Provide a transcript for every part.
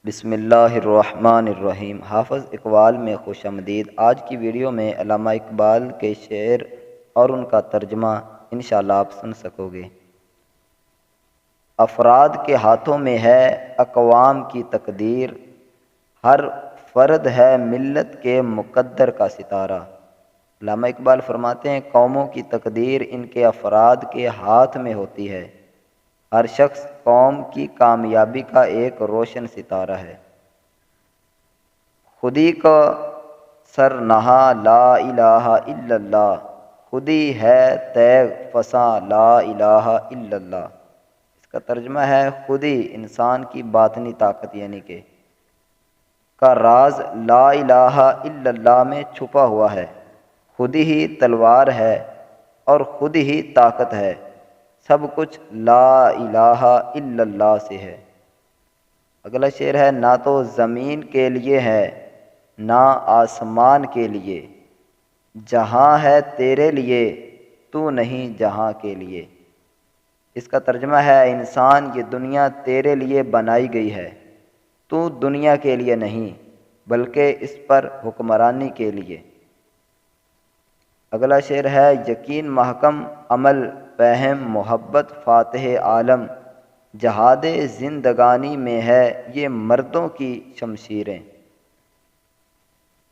بسم اللہ الرحمن الرحیم۔ حافظ اقبال میں خوش آمدید۔ آج کی ویڈیو میں علامہ اقبال کے شعر اور ان کا ترجمہ انشاءاللہ آپ سن سکو گے۔ افراد کے ہاتھوں میں ہے اقوام کی تقدیر، ہر فرد ہے ملت کے مقدر کا ستارہ۔ علامہ اقبال فرماتے ہیں قوموں کی تقدیر ان کے افراد کے ہاتھ میں ہوتی ہے، ہر شخص قوم کی کامیابی کا ایک روشن ستارہ ہے۔ خودی کا سر نہا لا الہ الا اللہ، خودی ہے تیغ فساں لا الہ الا اللہ۔ اس کا ترجمہ ہے خودی انسان کی باطنی طاقت یعنی کہ کا راز لا الہ الا اللہ میں چھپا ہوا ہے، خود ہی تلوار ہے اور خود ہی طاقت ہے، سب کچھ لا الہ الا اللہ سے ہے۔ اگلا شعر ہے نہ تو زمین کے لیے ہے نہ آسمان کے لیے، جہاں ہے تیرے لیے تو نہیں جہاں کے لیے۔ اس کا ترجمہ ہے انسان یہ دنیا تیرے لیے بنائی گئی ہے، تو دنیا کے لیے نہیں بلکہ اس پر حکمرانی کے لیے۔ اگلا شعر ہے یقین محکم عمل فہم محبت فاتح عالم، جہاد زندگانی میں ہے یہ مردوں کی شمشیریں۔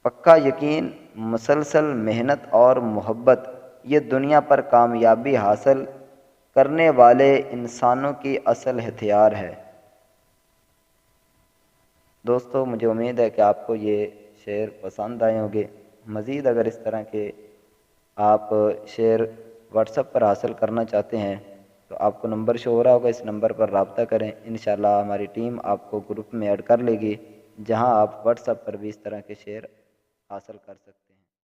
پکا یقین، مسلسل محنت اور محبت یہ دنیا پر کامیابی حاصل کرنے والے انسانوں کی اصل ہتھیار ہے۔ دوستو مجھے امید ہے کہ آپ کو یہ شعر پسند آئے ہوں گے۔ مزید اگر اس طرح کے آپ شعر واٹس ایپ پر حاصل کرنا چاہتے ہیں تو آپ کو نمبر شو ہو رہا ہوگا، اس نمبر پر رابطہ کریں، انشاءاللہ ہماری ٹیم آپ کو گروپ میں ایڈ کر لے گی، جہاں آپ واٹس ایپ پر بھی اس طرح کے شعر حاصل کر سکتے ہیں۔